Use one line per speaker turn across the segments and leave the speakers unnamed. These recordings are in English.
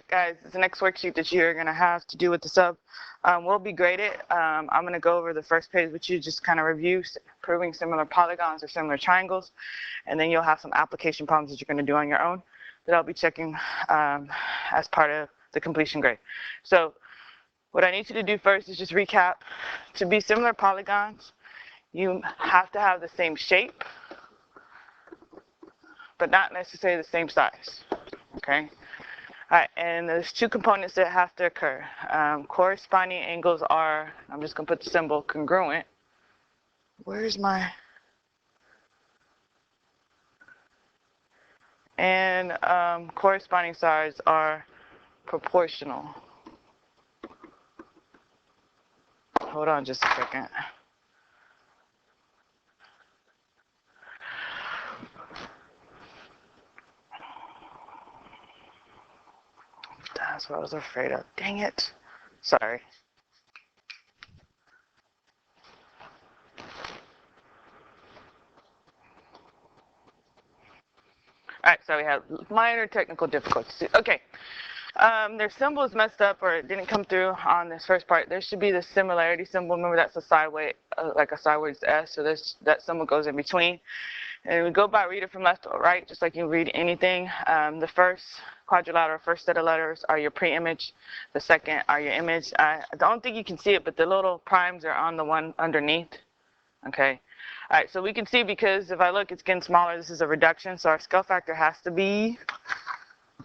guys, the next worksheet that you're going to have to do with the sub will be graded. I'm going to go over the first page with you, just kind of review proving similar polygons or similar triangles, and then you'll have some application problems that you're going to do on your own that I'll be checking as part of the completion grade. So what I need you to do first is just recap. To be similar polygons, you have to have the same shape, but not necessarily the same size, okay? All right, and there's two components that have to occur. Corresponding angles are, I'm just going to put the symbol, congruent. Where's my... And corresponding sides are proportional. Hold on just a second. That's what I was afraid of. Dang it. Sorry. All right, so we have minor technical difficulties. Okay. Their symbol is messed up, or it didn't come through on this first part. There should be the similarity symbol. Remember, that's a sideways, like a sideways S, so that symbol goes in between. And we go by read it from left to right, just like you read anything. The first quadrilateral, first set of letters are your pre-image. The second are your image. I don't think you can see it, but the little primes are on the one underneath. Okay. All right, so we can see, because if I look, it's getting smaller. This is a reduction, so our scale factor has to be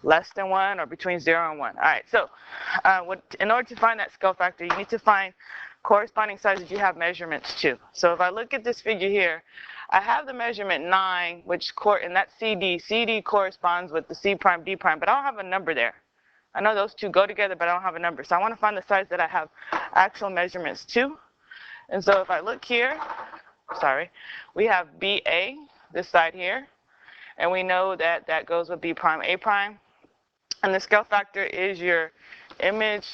less than 1 or between 0 and 1. All right, so in order to find that scale factor, you need to find corresponding sides that you have measurements to. So if I look at this figure here, I have the measurement 9, and that's CD. CD corresponds with the C prime, D prime, but I don't have a number there. I know those two go together, but I don't have a number. So I want to find the sides that I have actual measurements to. And so if I look here, we have BA, this side here, and we know that that goes with B prime, A prime. And the scale factor is your image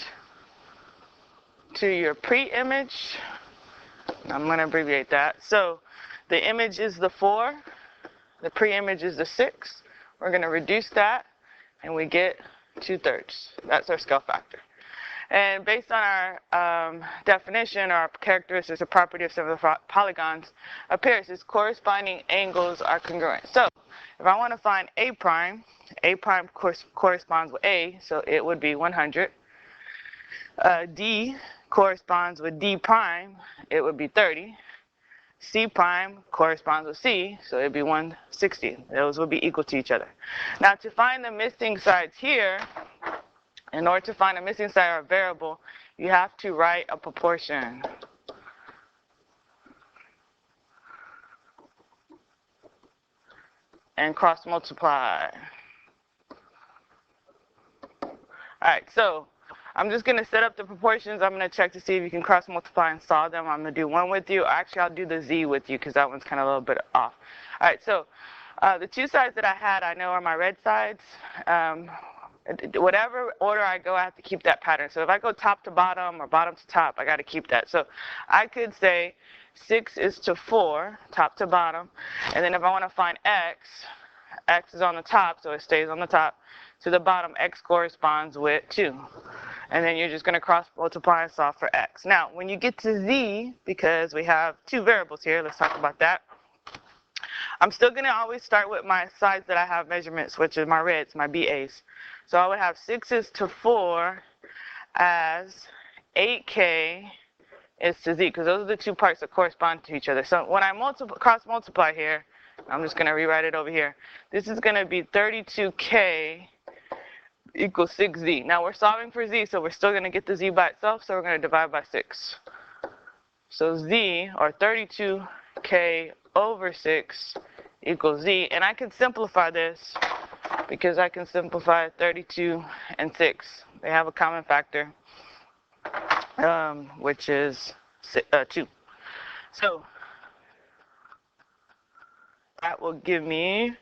to your pre-image. I'm going to abbreviate that. So the image is the 4, the pre-image is the 6. We're going to reduce that, and we get 2/3. That's our scale factor. And based on our definition, our characteristics or property of similar polygons, appears as corresponding angles are congruent. So if I want to find A prime corresponds with A, so it would be 100. D corresponds with D prime, it would be 30. C prime corresponds with C, so it would be 160. Those would be equal to each other. Now to find the missing sides here, in order to find a missing side or a variable, you have to write a proportion. And cross multiply. All right, so I'm just going to set up the proportions. I'm going to check to see if you can cross multiply and solve them. I'm going to do one with you. Actually, I'll do the Z with you because that one's kind of a little bit off. All right, so the two sides that I had, I know are my red sides. Whatever order I go, I have to keep that pattern. So if I go top to bottom or bottom to top, I got to keep that. So I could say 6 is to 4, top to bottom. And then if I want to find X, X is on the top, so it stays on the top. To the bottom, X corresponds with 2. And then you're just going to cross multiply and solve for X. Now, when you get to Z, because we have two variables here, let's talk about that. I'm still going to always start with my sides that I have measurements, which are my reds, my BAs. So I would have 6 is to 4 as 8K is to Z, because those are the two parts that correspond to each other. So when I cross multiply here, I'm just going to rewrite it over here. This is going to be 32K equals 6Z. Now we're solving for Z, so we're still going to get the Z by itself, so we're going to divide by 6. So Z, or 32K over 6 equals Z. And I can simplify this because I can simplify 32 and 6. They have a common factor, which is 2. So that will give me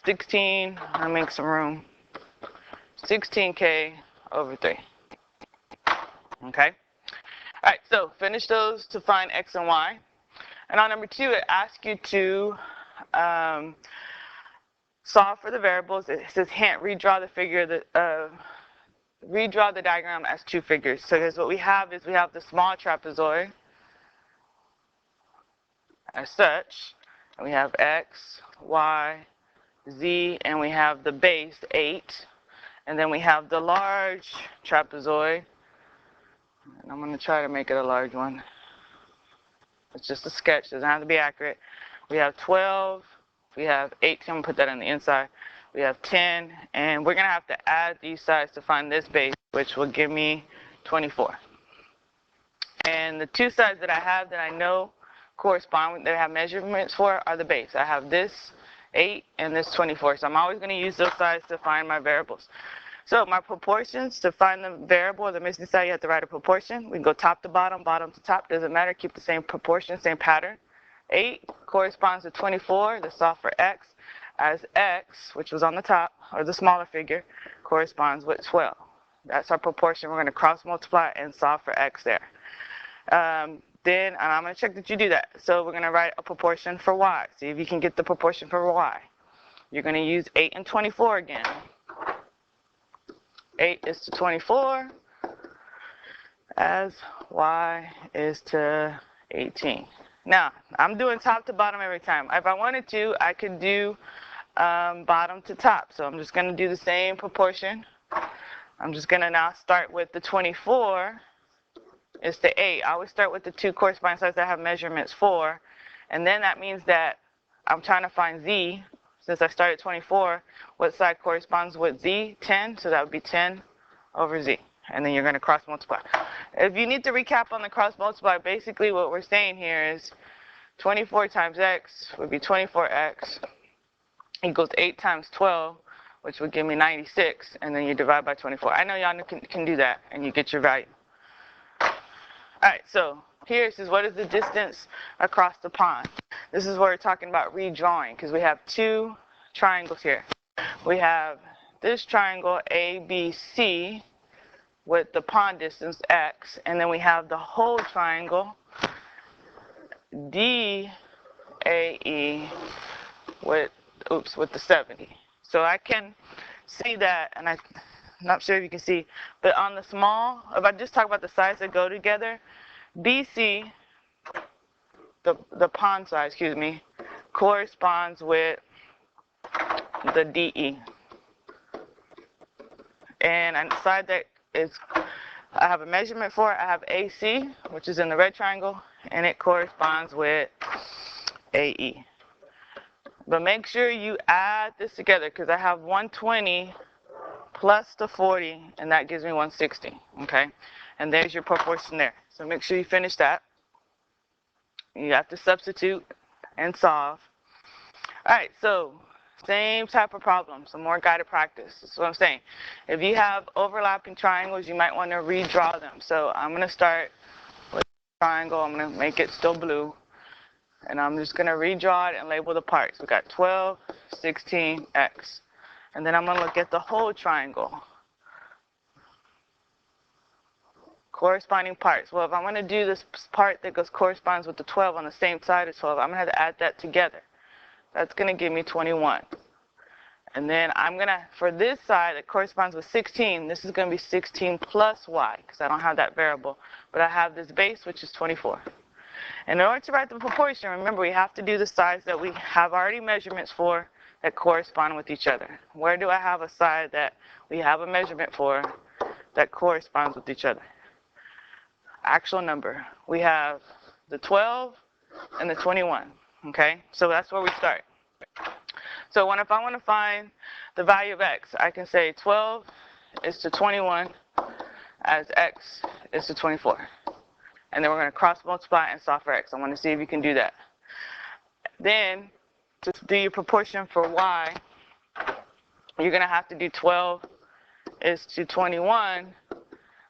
16, I'll make some room, 16K over 3. Okay? All right, so finish those to find X and Y. And on number 2, it asks you to solve for the variables. It says hint, redraw the figure that redraw the diagram as two figures. So here's what we have is we have the small trapezoid as such, and we have x, y, z, and we have the base 8, and then we have the large trapezoid, and I'm going to try to make it a large one. It's just a sketch, doesn't have to be accurate. We have 12, we have 8, I'm going to put that on the inside. We have 10, and we're going to have to add these sides to find this base, which will give me 24. And the two sides that I have that I know correspond, that I have measurements for, are the base. I have this 8 and this 24, so I'm always going to use those sides to find my variables. So my proportions, to find the variable or the missing side, you have to write a proportion. We can go top to bottom, bottom to top, doesn't matter, keep the same proportion, same pattern. 8 corresponds to 24, the solve for x, as x, which was on the top, or the smaller figure, corresponds with 12. That's our proportion. We're going to cross multiply and solve for x there. Then I'm going to check that you do that. So we're going to write a proportion for y. See if you can get the proportion for y. You're going to use 8 and 24 again. 8 is to 24 as y is to 18. Now, I'm doing top to bottom every time. If I wanted to, I could do bottom to top. So I'm just going to do the same proportion. I'm just going to now start with the 24 is to 8. I always start with the two corresponding sides that I have measurements for. And then that means that I'm trying to find z. Since I started 24, what side corresponds with z? 10. So that would be 10 over z. And then you're going to cross multiply. If you need to recap on the cross multiply, basically what we're saying here is 24 times x would be 24x equals 8 times 12, which would give me 96, and then you divide by 24. I know y'all can do that, and you get your value. Alright, so here it says, what is the distance across the pond? This is where we're talking about redrawing, because we have two triangles here. We have this triangle ABC with the pond distance x, and then we have the whole triangle DAE with the 70. So I can see that, and I'm not sure if you can see, but on the small, if I just talk about the sides that go together, BC, the pond side, excuse me, corresponds with the DE. And on the side that is, I have a measurement for, I have AC, which is in the red triangle, and it corresponds with AE. But make sure you add this together, because I have 120 plus the 40, and that gives me 160, okay? And there's your proportion there. So make sure you finish that. You have to substitute and solve. All right, so same type of problem, some more guided practice. That's what I'm saying. If you have overlapping triangles, you might want to redraw them. So I'm going to start with a triangle. I'm going to make it still blue. And I'm just going to redraw it and label the parts. We got 12, 16, x. And then I'm going to look at the whole triangle. Corresponding parts. Well, if I want to do this part that corresponds with the 12 on the same side as 12, I'm going to have to add that together. That's going to give me 21. And then I'm going to, for this side that corresponds with 16, this is going to be 16 plus y, because I don't have that variable. But I have this base, which is 24. And in order to write the proportion, remember, we have to do the sides that we have already measurements for that correspond with each other. Where do I have a side that we have a measurement for that corresponds with each other? Actual number. We have the 12 and the 21. Okay? So that's where we start. So if I want to find the value of x, I can say 12 is to 21 as x is to 24. And then we're going to cross multiply and solve for x. I want to see if you can do that. Then, to do your proportion for y, you're going to have to do 12 is to 21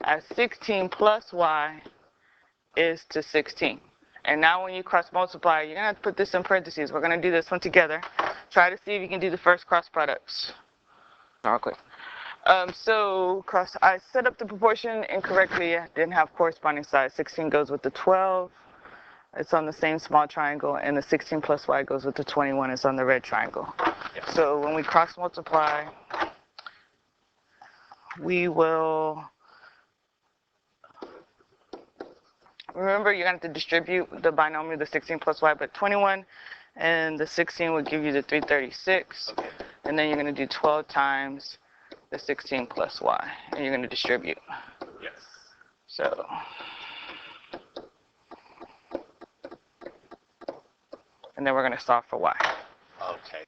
as 16 plus y is to 16. And now when you cross multiply, you're going to have to put this in parentheses. We're going to do this one together. Try to see if you can do the first cross products. Real quick. I set up the proportion incorrectly. I didn't have corresponding sides. 16 goes with the 12. It's on the same small triangle. And the 16 plus y goes with the 21. It's on the red triangle. Yeah. So when we cross multiply, we will, remember you're going to have to distribute the binomial, the 16 plus y, but 21 and the 16 will give you the 336.
Okay.
And then you're going to do 12 times the 16 plus y, and you're going to distribute.
Yes.
So, and then we're going to solve for y.
Okay.